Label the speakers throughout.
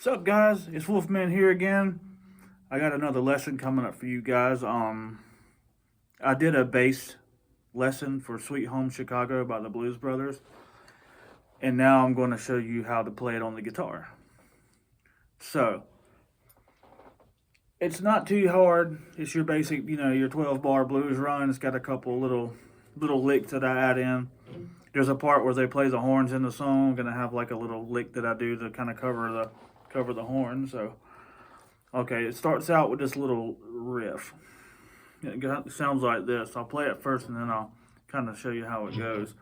Speaker 1: What's up, guys? It's Wolfman here again. I got another lesson coming up for you guys. I did a bass lesson for Sweet Home Chicago by the Blues Brothers, and now I'm going to show you how to play it on the guitar. So, it's not too hard. It's your basic, your 12-bar blues run. It's got a couple little licks that I add in. There's a part where they play the horns in the song. I'm gonna have like a little lick that I do to kind of cover the horn. So, okay, it starts out with this little riff. It sounds like this. I'll play it first, and then I'll kind of show you how it goes.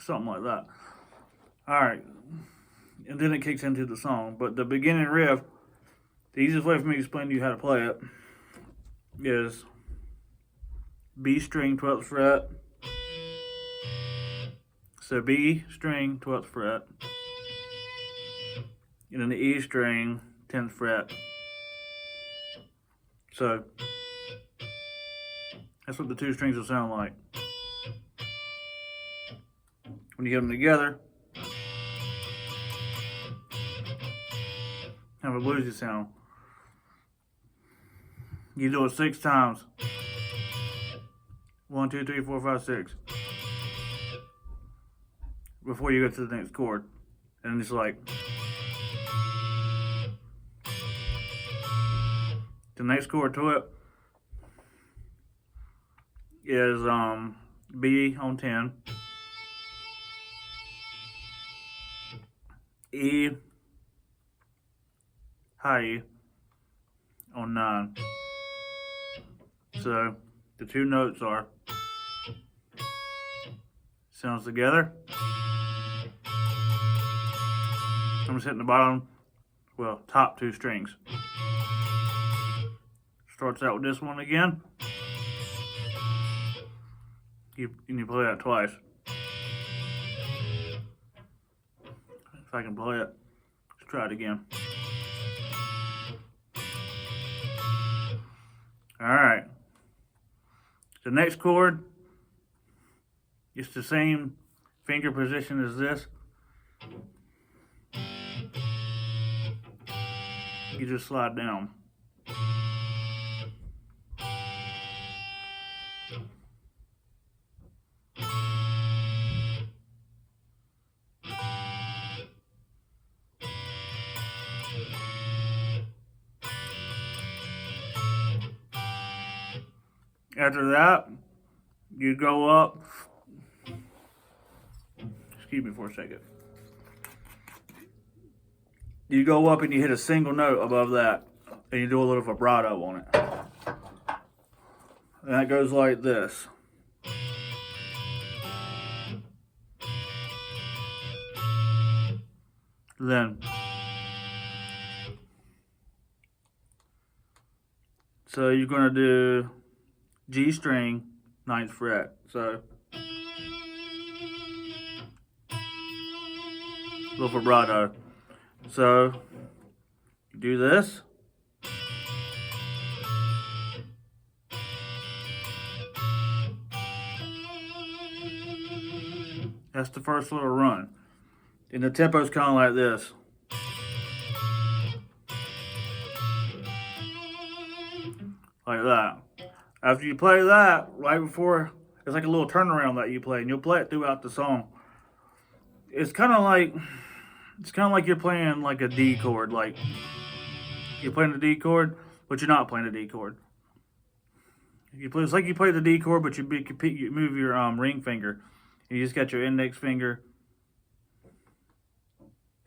Speaker 1: Something like that. All right, and then it kicks into the song. But the beginning riff, the easiest way for me to explain to you how to play it is B string 12th fret. So B string 12th fret, and then the E string 10th fret. So that's what the two strings will sound like when you get them together. Have a bluesy sound. You do it 6 times. 1, 2, 3, 4, 5, 6. Before you go to the next chord. And it's like. The next chord to it is B on 10. E, high E on 9. So the two notes are sounds together. I'm just hitting the bottom, top 2 strings. Starts out with this one again. You play that twice. If I can play it, let's try it again. All right. The next chord, it's the same finger position as this. You just slide down. After that, you go up. Excuse me for a second. You go up and you hit a single note above that, and you do a little vibrato on it. And that goes like this. Then, so you're going to do G string, 9th fret. So, little vibrato. So, you do this. That's the first little run. And the tempo's kind of like this. Like that. After you play that, right before, it's like a little turnaround that you play, and you'll play it throughout the song. It's kind of like you're playing like a D chord, like you're playing a D chord, but you're not playing a D chord. It's like you play the D chord, but you move your ring finger, and you just got your index finger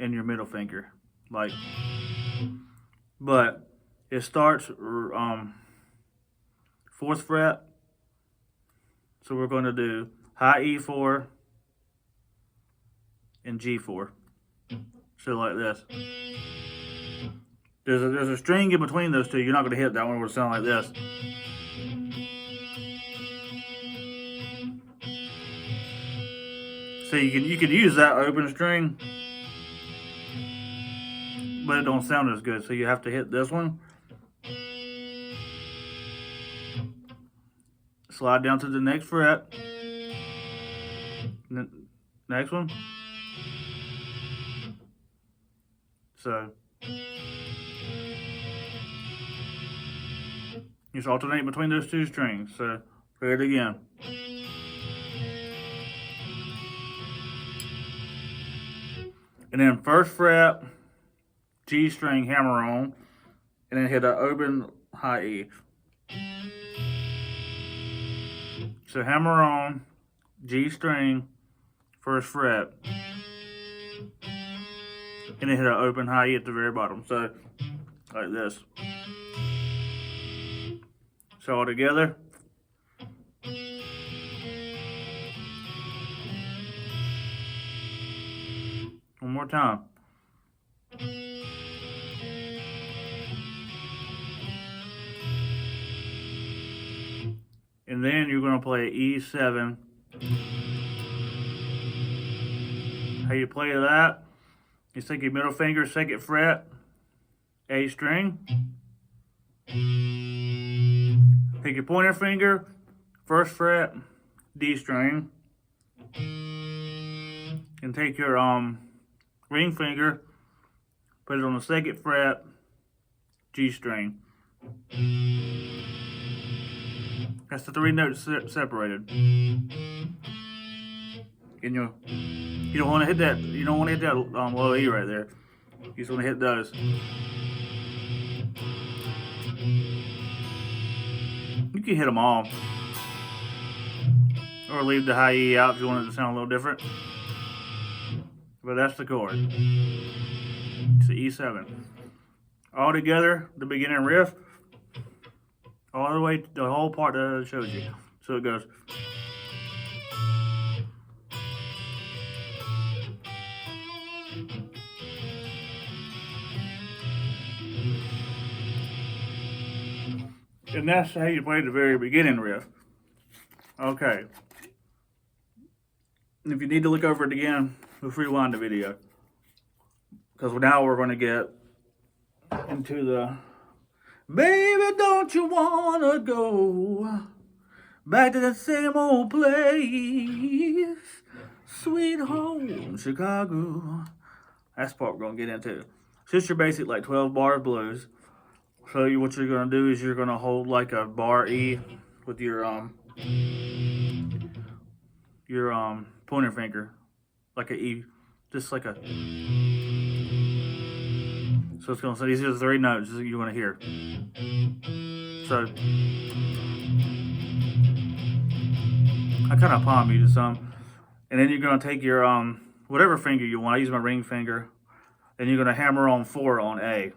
Speaker 1: and your middle finger, like. But it starts 4th fret. So we're going to do high E4 and G4. So like this. There's a string in between those two. You're not going to hit that one. It will sound like this. So you could use that open string, but it don't sound as good. So you have to hit this one. slide down to the next fret. Next one. So just alternate between those two strings. So play it again. And then first fret, G string, hammer on, and then hit an open high E. So hammer on, G string, first fret, and then hit an open high E at the very bottom. So like this. So all together. One more time. And then you're going to play E7. How you play that? You take your middle finger, second fret, A string. Take your pointer finger, first fret, D string. And take your ring finger, put it on the second fret, G string. That's the three notes separated. And you don't want to hit that. You don't want to hit that low E right there. You just want to hit those. You can hit them all, or leave the high E out if you want it to sound a little different. But that's the chord. It's the E7. All together, the beginning riff, all the way to the whole part that I showed you. So it goes. And that's how you play the very beginning riff. Okay. And if you need to look over it again, we'll rewind the video. Because now we're going to get into the baby, don't you want to go back to the same old place, sweet home Chicago. That's the part we're going to get into. It's just your basic like 12 bar blues. So what you're going to do is you're going to hold like a bar E with your pointer finger, like a E, just like a. So it's going to say these are the three notes that you're going to hear. So I kind of palm you to some, and then you're going to take your whatever finger you want. I use my ring finger, and you're going to hammer on 4 on A.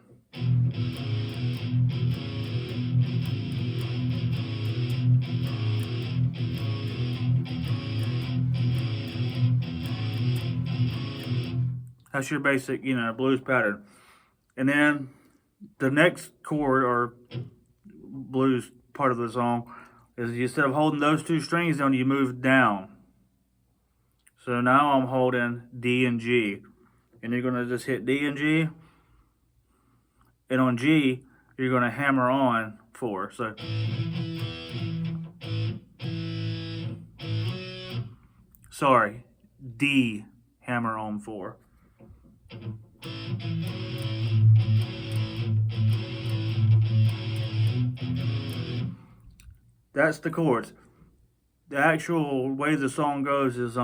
Speaker 1: That's your basic, blues pattern. And then the next chord or blues part of the song is instead of holding those two strings down, you move down. So now I'm holding D and G. And you're going to just hit D and G. And on G, you're going to hammer on 4. So sorry, D, hammer on 4. That's the chords. The actual way the song goes is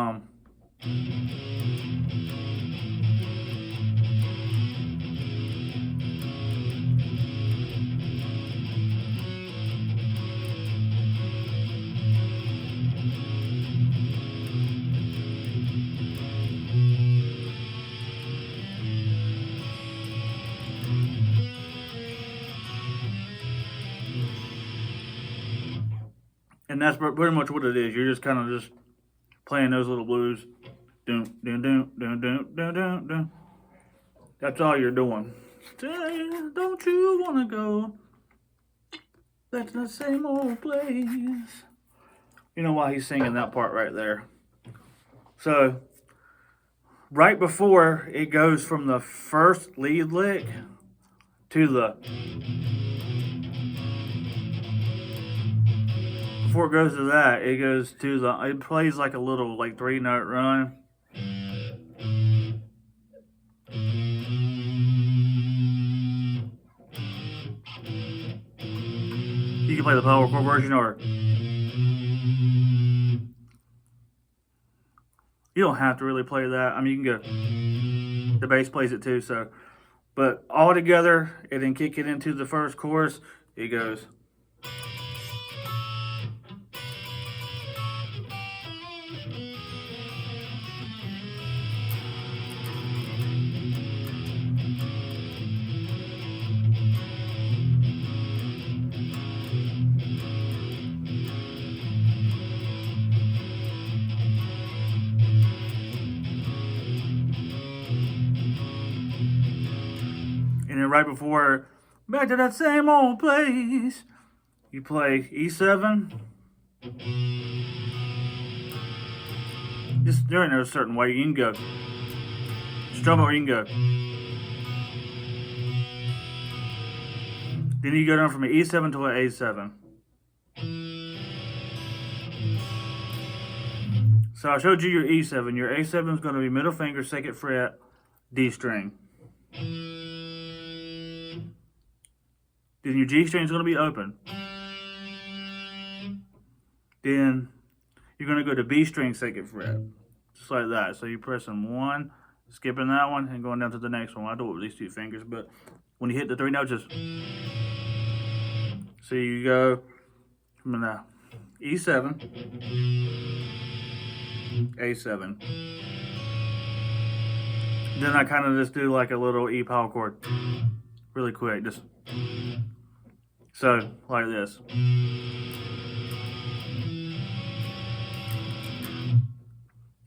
Speaker 1: and that's pretty much what it is. You're just kind of just playing those little blues. Dun, dun, dun, dun, dun, dun, dun, dun. That's all you're doing. Say, don't you want to go back to the same old place? You know why he's singing that part right there. So, right before it goes from the first lead lick to the before it goes to that, it goes to the, it plays like a little like 3-note run. You can play the power chord version, or you don't have to really play that. I mean, you can go, the bass plays it too, so, but all together, and then kick it into the first chorus, it goes. And then right before, back to that same old place, you play E7. Just doing it a certain way. You can go strum it, or you can go. Then you go down from an E7 to an A7. So I showed you your E7. Your A7 is going to be middle finger, 2nd fret, D string. Then your G string is going to be open. Then you're going to go to B string, 2nd fret. Just like that. So you're pressing 1, skipping that one, and going down to the next one. I do it with these 2 fingers, but when you hit the 3 notes, just... So you go from the E7, A7. Then I kind of just do like a little E power chord really quick, just so like this.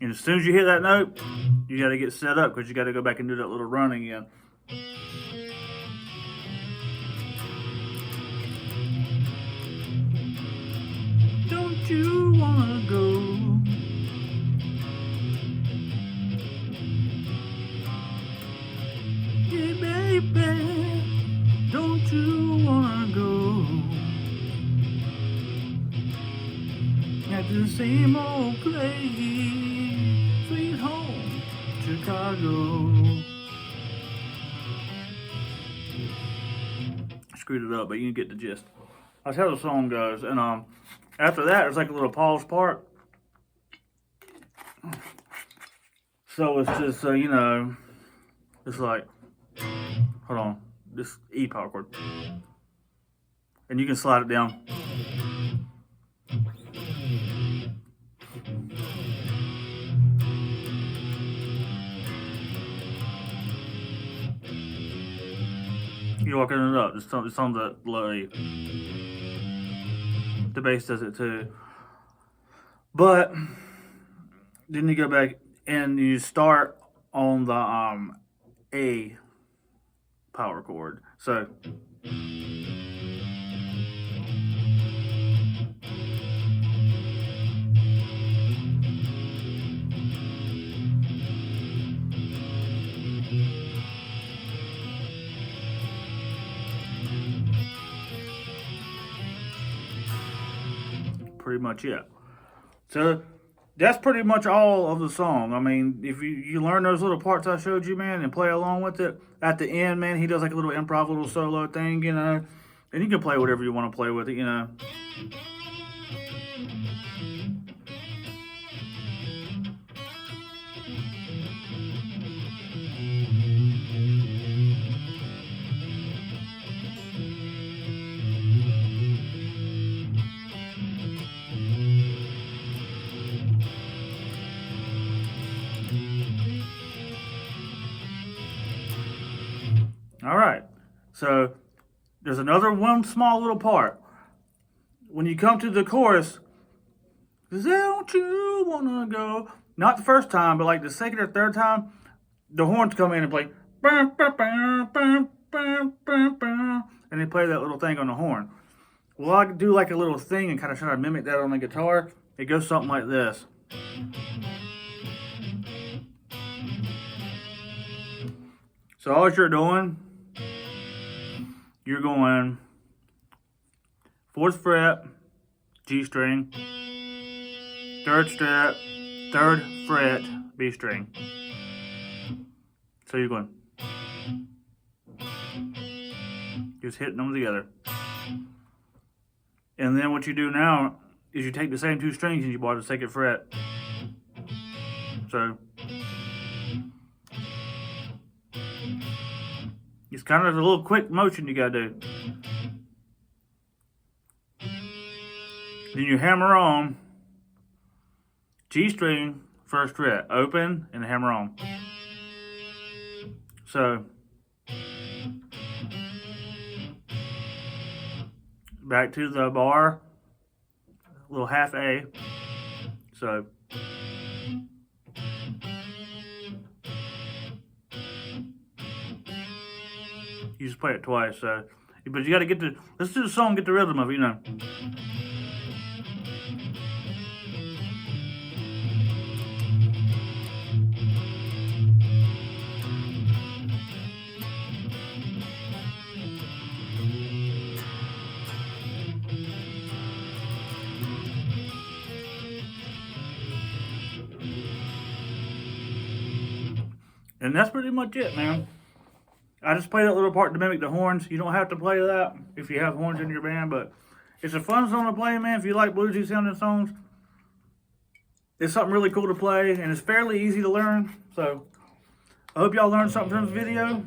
Speaker 1: And as soon as you hit that note, you got to get set up, because you got to go back and do that little run again. Don't you wanna go? Hey baby, don't you wanna go? At the same old place, sweet home, Chicago. Screwed it up, but you can get the gist. That's how the song goes. And after that, there's like a little pause part. So it's just, you know, it's like, hold on, this E power chord. And you can slide it down. You're walking it up. It's on the low E. The bass does it too. But then you go back and you start on the A power chord. So pretty much it. So that's pretty much all of the song. I mean, if you learn those little parts I showed you, man, and play along with it, at the end, man, he does like a little improv, little solo thing, you know, and you can play whatever you want to play with it, you know. All right, so there's another one small little part. When you come to the chorus, don't you wanna go? Not the first time, but like the second or third time, the horns come in and play, and they play that little thing on the horn. Well, I do like a little thing and kind of try to mimic that on the guitar. It goes something like this. So all you're doing, you're going 4th fret, G string, 3rd step, 3rd fret, B string. So you're going, just hitting them together. And then what you do now is you take the same 2 strings and you bar the 2nd fret. So it's kind of a little quick motion you gotta do. Then you hammer on G string, 1st fret, open and hammer on. So back to the bar, little half A. So you just play it twice. So, but you got to let's do the song, get the rhythm of it, you know. And that's pretty much it, man. I just play that little part to mimic the horns. You don't have to play that if you have horns in your band, but it's a fun song to play, man. If you like bluesy sounding songs, it's something really cool to play, and it's fairly easy to learn. So I hope y'all learned something from this video.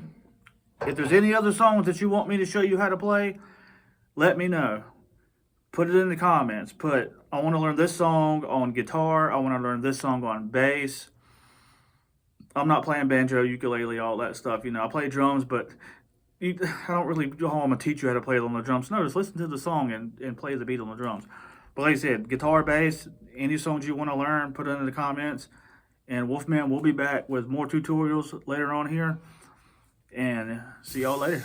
Speaker 1: If there's any other songs that you want me to show you how to play, let me know. Put it in the comments. I want to learn this song on guitar. I want to learn this song on bass. I'm not playing banjo, ukulele, all that stuff. You know, I play drums, but I don't really, I'm going to teach you how to play it on the drums. No, just listen to the song and play the beat on the drums. But like I said, guitar, bass, any songs you want to learn, put it in the comments. And Wolfman will be back with more tutorials later on here. And see y'all later.